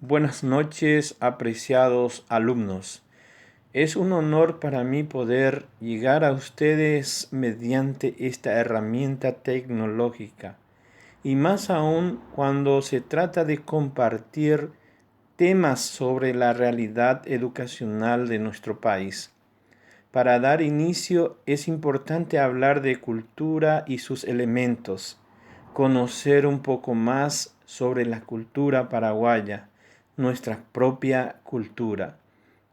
Buenas noches, apreciados alumnos. Es un honor para mí poder llegar a ustedes mediante esta herramienta tecnológica, y más aún cuando se trata de compartir temas sobre la realidad educacional de nuestro país. Para dar inicio es importante hablar de cultura y sus elementos, conocer un poco más sobre la cultura paraguaya, nuestra propia cultura.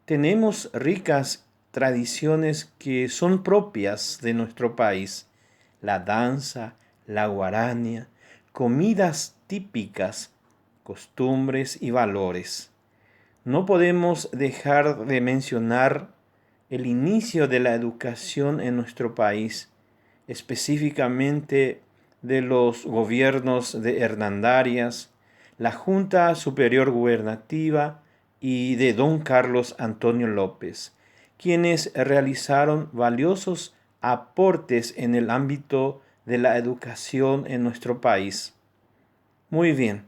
Tenemos ricas tradiciones que son propias de nuestro país: la danza, la guarania, comidas típicas, costumbres y valores. No podemos dejar de mencionar el inicio de la educación en nuestro país, específicamente de los gobiernos de Hernandarias, la Junta Superior Gubernativa y de don Carlos Antonio López, quienes realizaron valiosos aportes en el ámbito de la educación en nuestro país. Muy bien,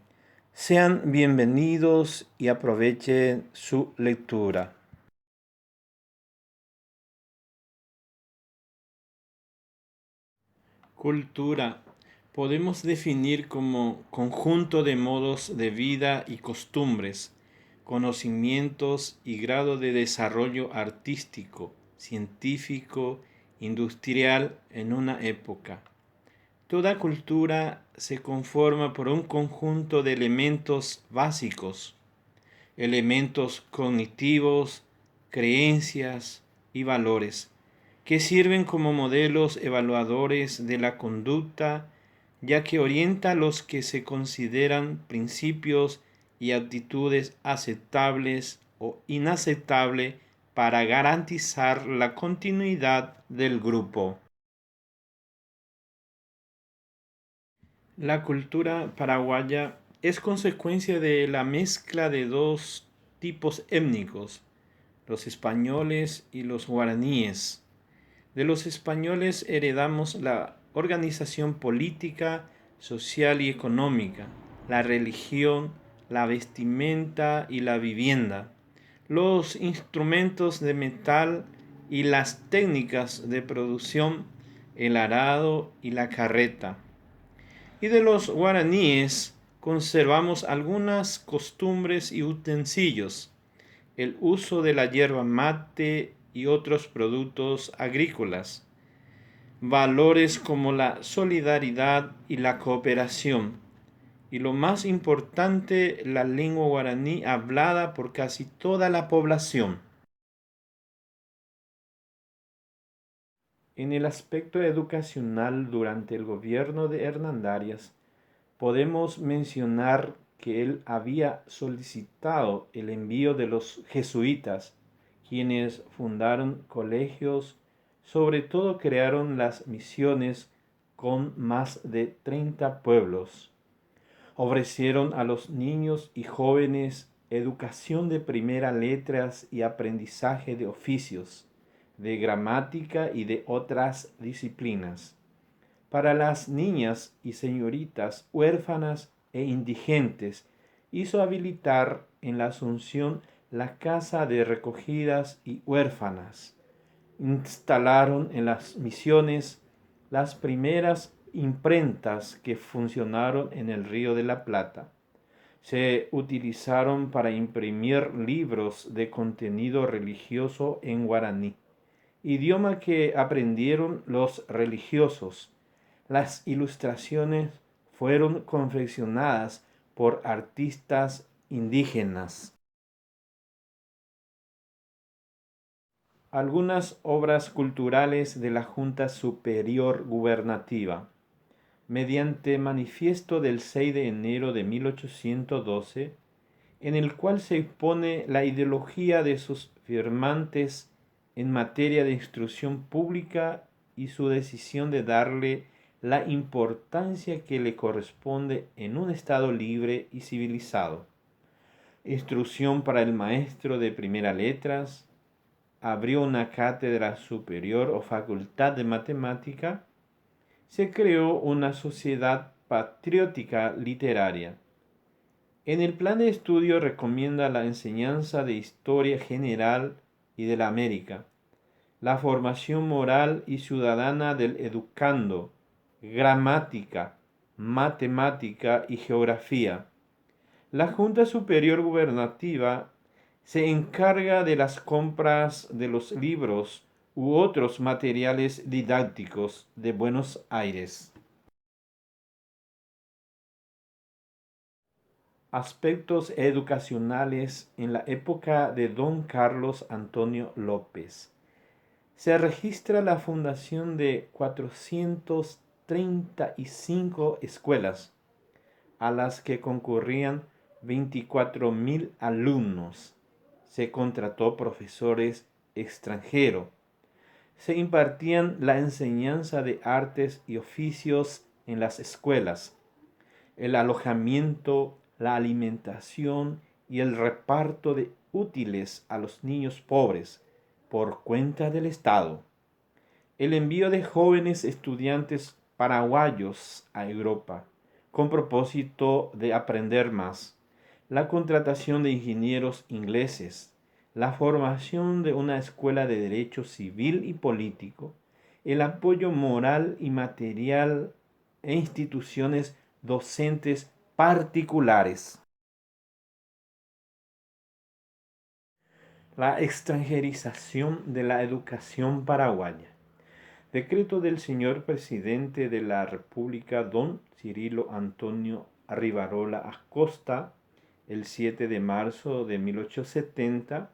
sean bienvenidos y aprovechen su lectura. Cultura podemos definir como conjunto de modos de vida y costumbres, conocimientos y grado de desarrollo artístico, científico, industrial en una época. Toda cultura se conforma por un conjunto de elementos básicos, elementos cognitivos, creencias y valores, que sirven como modelos evaluadores de la conducta, ya que orienta los que se consideran principios y actitudes aceptables o inaceptables para garantizar la continuidad del grupo. La cultura paraguaya es consecuencia de la mezcla de dos tipos étnicos, los españoles y los guaraníes. De los españoles heredamos la organización política, social y económica, la religión, la vestimenta y la vivienda, los instrumentos de metal y las técnicas de producción, el arado y la carreta. Y de los guaraníes conservamos algunas costumbres y utensilios, el uso de la yerba mate y otros productos agrícolas, valores como la solidaridad y la cooperación, y lo más importante, la lengua guaraní hablada por casi toda la población. En el aspecto educacional, durante el gobierno de Hernandarias, podemos mencionar que él había solicitado el envío de los jesuitas, quienes fundaron colegios, sobre todo crearon las misiones con más de 30 pueblos. Ofrecieron a los niños y jóvenes educación de primeras letras y aprendizaje de oficios, de gramática y de otras disciplinas. Para las niñas y señoritas huérfanas e indigentes, hizo habilitar en la Asunción la Casa de Recogidas y Huérfanas. Instalaron en las misiones las primeras imprentas que funcionaron en el Río de la Plata. Se utilizaron para imprimir libros de contenido religioso en guaraní, idioma que aprendieron los religiosos. Las ilustraciones fueron confeccionadas por artistas indígenas. Algunas obras culturales de la Junta Superior Gubernativa. Mediante manifiesto del 6 de enero de 1812, en el cual se expone la ideología de sus firmantes en materia de instrucción pública y su decisión de darle la importancia que le corresponde en un Estado libre y civilizado. Instrucción para el maestro de primeras letras, abrió una cátedra superior o facultad de matemática, se creó una sociedad patriótica literaria. En el plan de estudio recomienda la enseñanza de historia general y de la América, la formación moral y ciudadana del educando, gramática, matemática y geografía. La Junta Superior Gubernativa se encarga de las compras de los libros u otros materiales didácticos de Buenos Aires. Aspectos educacionales en la época de don Carlos Antonio López. Se registra la fundación de 435 escuelas, a las que concurrían 24.000 alumnos. Se contrató profesores extranjeros. Se impartían la enseñanza de artes y oficios en las escuelas, el alojamiento, la alimentación y el reparto de útiles a los niños pobres por cuenta del Estado, el envío de jóvenes estudiantes paraguayos a Europa con propósito de aprender más, la contratación de ingenieros ingleses, la formación de una escuela de derecho civil y político, el apoyo moral y material e instituciones docentes particulares. La extranjerización de la educación paraguaya. Decreto del señor presidente de la República, don Cirilo Antonio Rivarola Acosta, el 7 de marzo de 1870,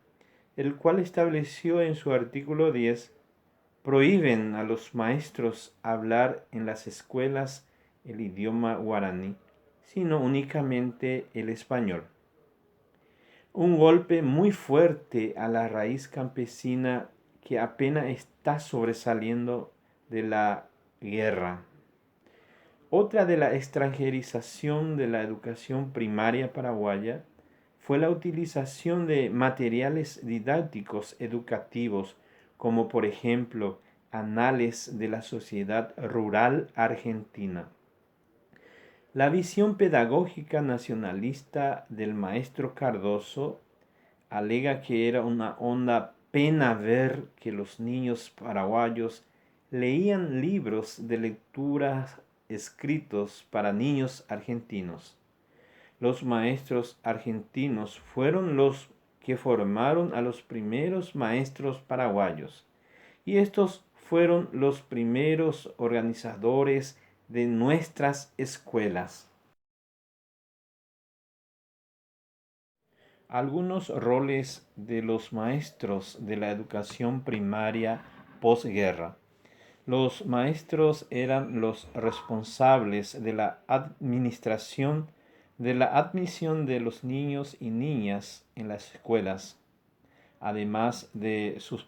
el cual estableció en su artículo 10, prohíben a los maestros hablar en las escuelas el idioma guaraní, sino únicamente el español. Un golpe muy fuerte a la raíz campesina que apenas está sobresaliendo de la guerra. Otra de la extranjerización de la educación primaria paraguaya fue la utilización de materiales didácticos educativos, como por ejemplo Anales de la Sociedad Rural Argentina. La visión pedagógica nacionalista del maestro Cardoso alega que era una honda pena ver que los niños paraguayos leían libros de lecturas escritos para niños argentinos. Los maestros argentinos fueron los que formaron a los primeros maestros paraguayos, y estos fueron los primeros organizadores de nuestras escuelas. Algunos roles de los maestros de la educación primaria posguerra. Los maestros eran los responsables de la administración de la admisión de los niños y niñas en las escuelas, además de su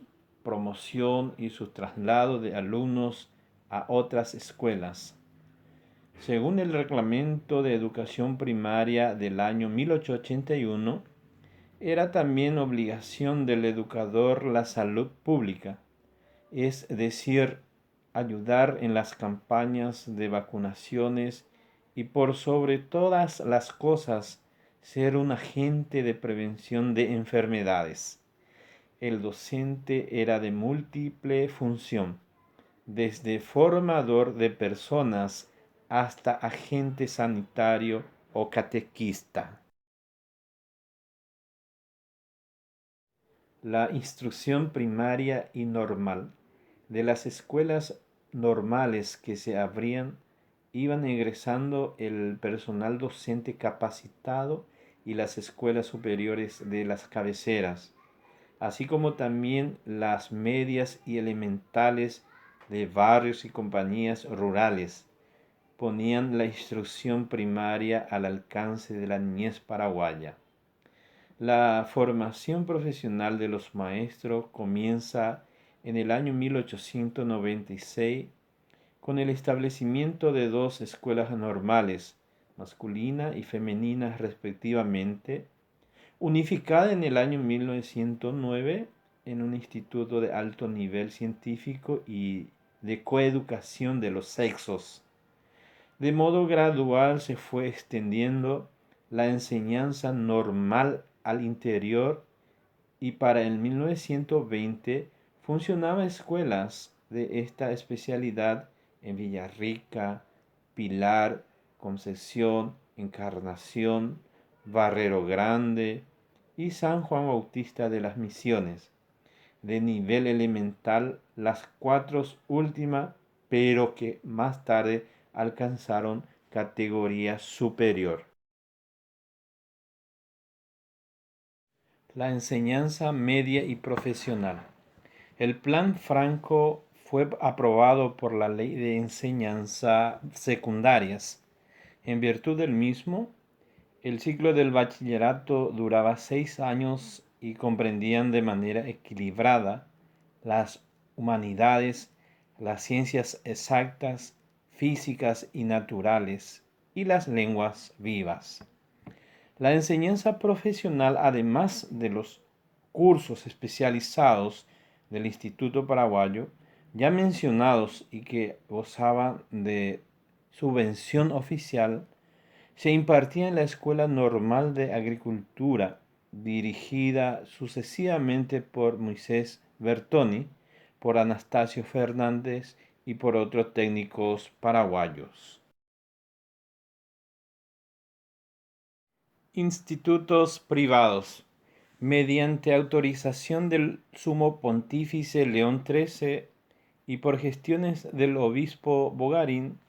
promoción y su traslado de alumnos a otras escuelas. Según el Reglamento de Educación Primaria del año 1881, era también obligación del educador la salud pública, es decir, ayudar en las campañas de vacunaciones y por sobre todas las cosas ser un agente de prevención de enfermedades. El docente era de múltiple función, desde formador de personas hasta agente sanitario o catequista. La instrucción primaria y normal. De las escuelas normales que se abrían, iban egresando el personal docente capacitado y las escuelas superiores de las cabeceras, así como también las medias y elementales de barrios y compañías rurales, ponían la instrucción primaria al alcance de la niñez paraguaya. La formación profesional de los maestros comienza en el año 1896 con el establecimiento de dos escuelas normales, masculina y femenina respectivamente, unificada en el año 1909 en un instituto de alto nivel científico y de coeducación de los sexos. De modo gradual se fue extendiendo la enseñanza normal al interior y para el 1920 funcionaban escuelas de esta especialidad en Villarrica, Pilar, Concepción, Encarnación, Barrero Grande y San Juan Bautista de las Misiones. De nivel elemental, las cuatro últimas, pero que más tarde alcanzaron categoría superior. La enseñanza media y profesional. El Plan Franco fue aprobado por la Ley de Enseñanza Secundarias. En virtud del mismo, el ciclo del bachillerato duraba 6 años y comprendían de manera equilibrada las humanidades, las ciencias exactas, físicas y naturales y las lenguas vivas. La enseñanza profesional, además de los cursos especializados del Instituto Paraguayo, ya mencionados y que gozaban de subvención oficial, se impartía en la Escuela Normal de Agricultura, dirigida sucesivamente por Moisés Bertoni, por Anastasio Fernández y por otros técnicos paraguayos. Institutos privados. Mediante autorización del Sumo Pontífice León XIII y por gestiones del obispo Bogarín,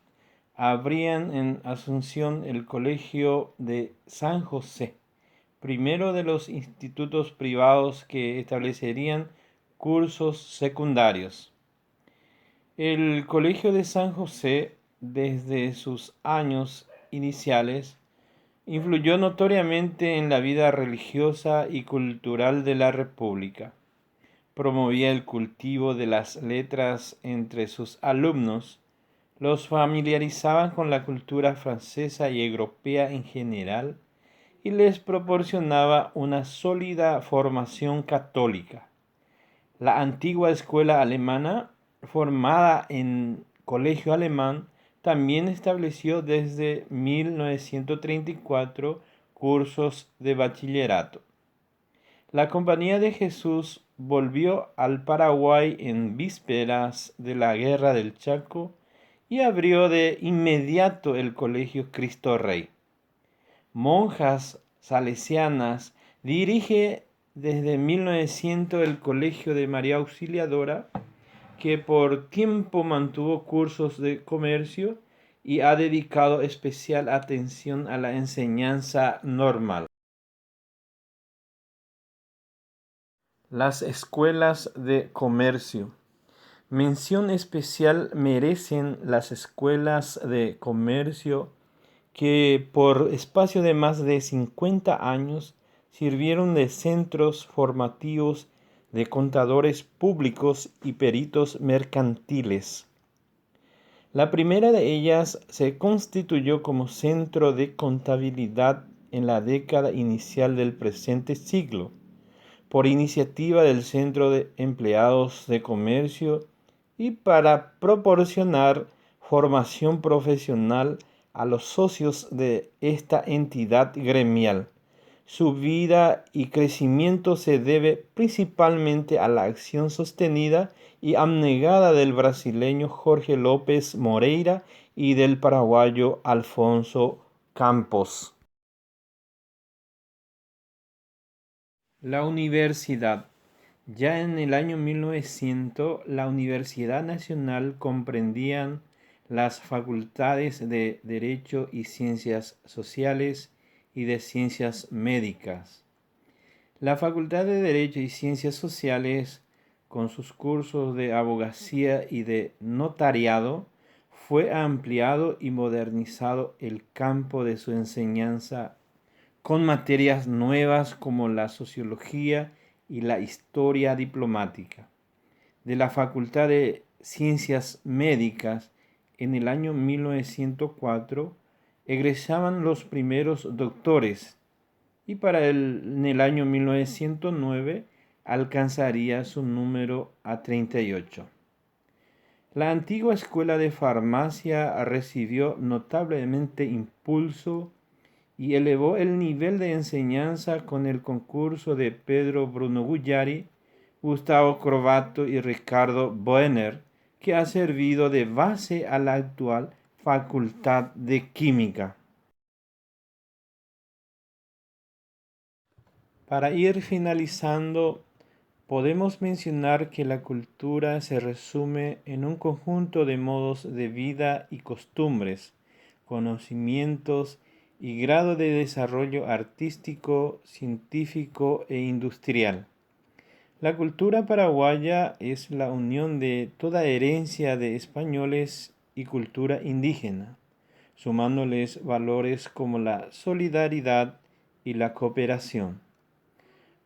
abrían en Asunción el Colegio de San José, primero de los institutos privados que establecerían cursos secundarios. El Colegio de San José, desde sus años iniciales, influyó notoriamente en la vida religiosa y cultural de la República. Promovía el cultivo de las letras entre sus alumnos, los familiarizaba con la cultura francesa y europea en general y les proporcionaba una sólida formación católica. La antigua escuela alemana, formada en colegio alemán, también estableció desde 1934 cursos de bachillerato. La Compañía de Jesús volvió al Paraguay en vísperas de la Guerra del Chaco y abrió de inmediato el Colegio Cristo Rey. Monjas salesianas dirige desde 1900 el Colegio de María Auxiliadora, que por tiempo mantuvo cursos de comercio y ha dedicado especial atención a la enseñanza normal. Las escuelas de comercio. Mención especial merecen las escuelas de comercio que por espacio de más de 50 años sirvieron de centros formativos de contadores públicos y peritos mercantiles. La primera de ellas se constituyó como centro de contabilidad en la década inicial del presente siglo, por iniciativa del Centro de Empleados de Comercio y para proporcionar formación profesional a los socios de esta entidad gremial. Su vida y crecimiento se debe principalmente a la acción sostenida y abnegada del brasileño Jorge López Moreira y del paraguayo Alfonso Campos. La universidad. Ya en el año 1900, la Universidad Nacional comprendían las facultades de Derecho y Ciencias Sociales y de Ciencias Médicas. La Facultad de Derecho y Ciencias Sociales, con sus cursos de abogacía y de notariado, fue ampliado y modernizado el campo de su enseñanza con materias nuevas como la sociología y la historia diplomática. De la Facultad de Ciencias Médicas, en el año 1904, egresaban los primeros doctores y en el año 1909 alcanzaría su número a 38. La antigua escuela de farmacia recibió notablemente impulso y elevó el nivel de enseñanza con el concurso de Pedro Bruno Gugliari, Gustavo Crovato y Ricardo Boehner, que ha servido de base a la actual Facultad de Química. Para ir finalizando, podemos mencionar que la cultura se resume en un conjunto de modos de vida y costumbres, conocimientos y grado de desarrollo artístico, científico e industrial. La cultura paraguaya es la unión de toda herencia de españoles y cultura indígena, sumándoles valores como la solidaridad y la cooperación.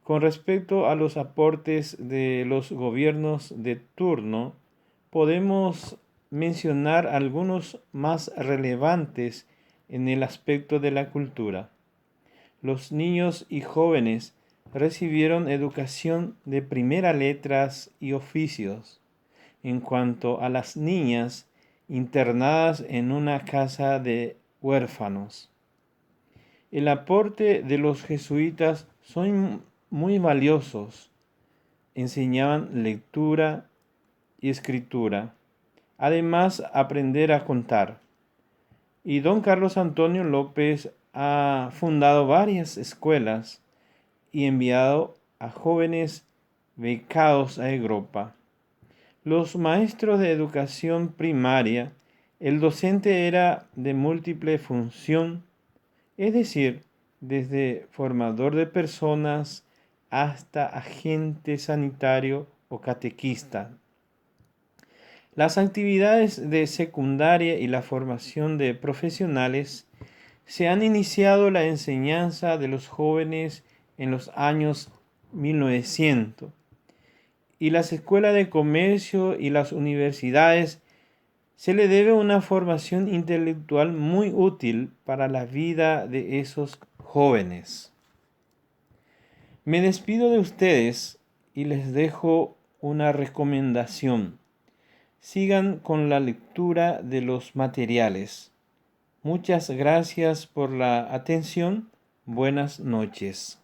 Con respecto a los aportes de los gobiernos de turno, podemos mencionar algunos más relevantes en el aspecto de la cultura. Los niños y jóvenes recibieron educación de primera letras y oficios. En cuanto a las niñas, internadas en una casa de huérfanos. El aporte de los jesuitas son muy valiosos. Enseñaban lectura y escritura. Además, aprender a contar. Y don Carlos Antonio López ha fundado varias escuelas y enviado a jóvenes becados a Europa. Los maestros de educación primaria, el docente era de múltiple función, es decir, desde formador de personas hasta agente sanitario o catequista. Las actividades de secundaria y la formación de profesionales se han iniciado la enseñanza de los jóvenes en los años 1900 y las escuelas de comercio y las universidades se le debe una formación intelectual muy útil para la vida de esos jóvenes. Me despido de ustedes y les dejo una recomendación. Sigan con la lectura de los materiales. Muchas gracias por la atención. Buenas noches.